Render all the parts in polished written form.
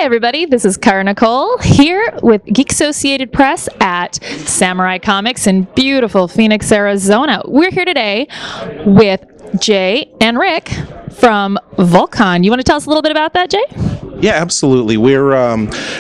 everybody, this is Cara Nicole here with Geeksociated Press at Samurai Comics in beautiful Phoenix, Arizona. We're here today with Jay and Rick from Vul Con. You want to tell us a little bit about that, Jay? Yeah, absolutely. We're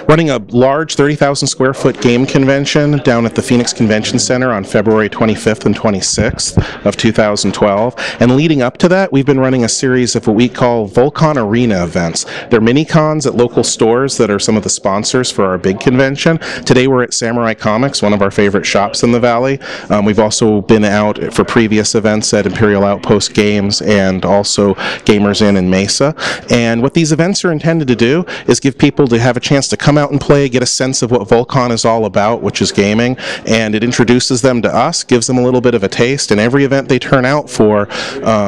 running a large 30,000 square foot game convention down at the Phoenix Convention Center on February 25th and 26th of 2012. And leading up to that, we've been running a series of what we call Vul Con Arena events. They're mini cons at local stores that are some of the sponsors for our big convention. Today we're at Samurai Comics, one of our favorite shops in the Valley. We've also been out for previous events at Imperial Outpost Games and also Gamers Inn in Mesa. And what these events are intended to do is give people to have a chance to come out and play, get a sense of what Vul Con is all about, which is gaming, and it introduces them to us, gives them a little bit of a taste, and every event they turn out for,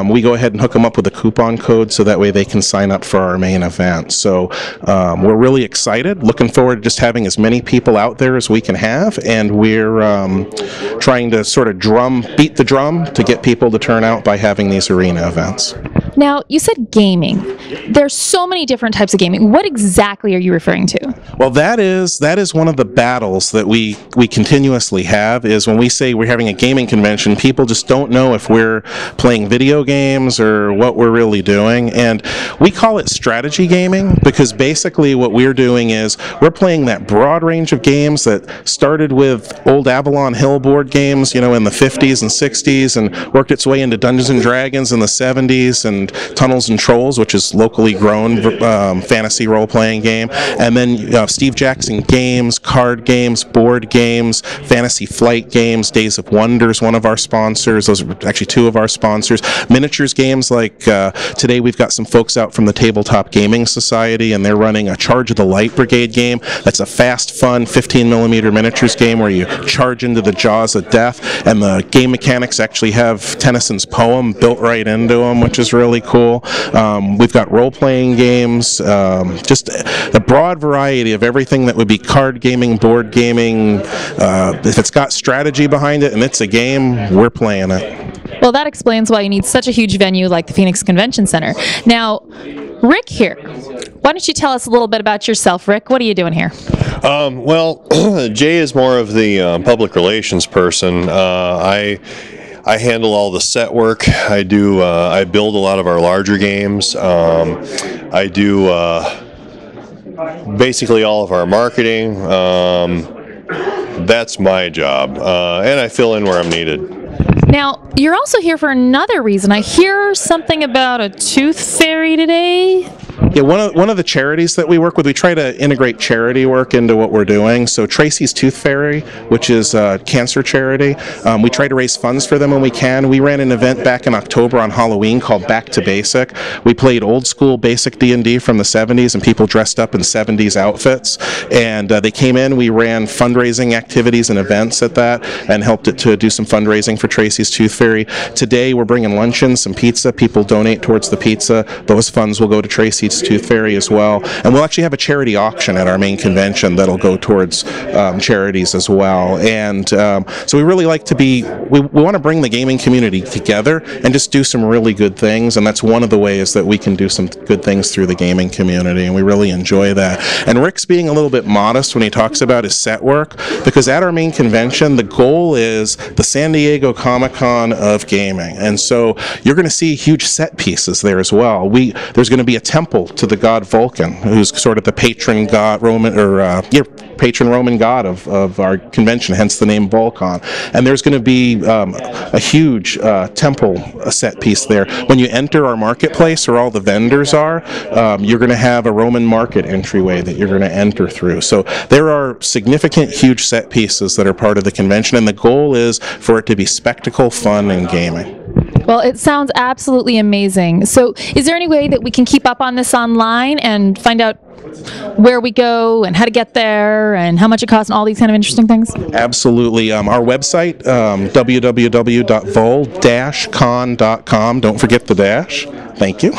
we go ahead and hook them up with a coupon code so that way they can sign up for our main event. So we're really excited, looking forward to just having as many people out there as we can have, and we're trying to sort of beat the drum to get people to turn out by having these arena events. Now, you said gaming. There's so many different types of gaming. What exactly are you referring to? Well, that is one of the battles that we continuously have, is when we say we're having a gaming convention, people just don't know if we're playing video games or what we're really doing. And we call it strategy gaming because basically what we're doing is we're playing that broad range of games that started with old Avalon Hill board games, you know, in the 50s and 60s and worked its way into Dungeons and Dragons in the 70s and Tunnels and Trolls, which is locally grown fantasy role-playing game, and then Steve Jackson games, card games, board games, Fantasy Flight games, Days of Wonders, one of our sponsors. Those are actually two of our sponsors. Miniatures games, like today we've got some folks out from the Tabletop Gaming Society, and they're running a Charge of the Light Brigade game. That's a fast, fun 15mm miniatures game where you charge into the jaws of death, and the game mechanics actually have Tennyson's poem built right into them, which is really cool. We've got role-playing games, just a broad variety of everything that would be card gaming, board gaming. If it's got strategy behind it and it's a game, we're playing it. Well, that explains why you need such a huge venue like the Phoenix Convention Center. Now, Rick here, why don't you tell us a little bit about yourself, Rick? What are you doing here? Well, Jay is more of the public relations person. I handle all the set work. I build a lot of our larger games. I do basically all of our marketing. That's my job, and I fill in where I'm needed. Now, you're also here for another reason. I hear something about a tooth fairy today. Yeah, one of the charities that we work with, we try to integrate charity work into what we're doing. So Tracy's Tooth Fairy, which is a cancer charity, we try to raise funds for them when we can. We ran an event back in October on Halloween called Back to Basic. We played old school basic D&D from the 70s, and people dressed up in 70s outfits. And they came in, we ran fundraising activities and events at that, and helped it to do some fundraising for Tracy's Tooth Fairy. Today we're bringing luncheon, some pizza. People donate towards the pizza. Those funds will go to Tracy's Tooth Fairy as well, and we'll actually have a charity auction at our main convention that'll go towards charities as well. And so we really like to we want to bring the gaming community together and just do some really good things, and that's one of the ways that we can do some good things through the gaming community, and we really enjoy that. And Rick's being a little bit modest when he talks about his set work, because at our main convention the goal is the San Diego Comic-Con of gaming, and so you're going to see huge set pieces there as well. There's going to be a temple to the god Vulcan, who's sort of the patron god patron Roman god of our convention, hence the name Vul Con. And there's going to be a huge temple set piece there. When you enter our marketplace, where all the vendors are, you're going to have a Roman market entryway that you're going to enter through. So there are significant, huge set pieces that are part of the convention, and the goal is for it to be spectacle, fun, and gaming. Well, it sounds absolutely amazing. So is there any way that we can keep up on this online and find out where we go and how to get there and how much it costs and all these kind of interesting things? Absolutely. Our website, www.vul-con.com. Don't forget the dash. Thank you.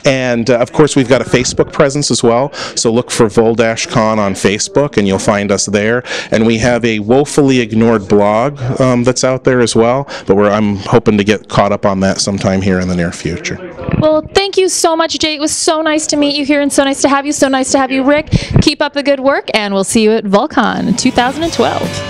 And of course, we've got a Facebook presence as well. So look for Vul-Con on Facebook and you'll find us there. And we have a woefully ignored blog that's out there as well. But I'm hoping to get caught up on that sometime here in the near future. Well, thank you so much, Jay. It was so nice to meet you here and so nice to have you. So nice to have you, Rick. Keep up the good work, and we'll see you at Vul Con 2012.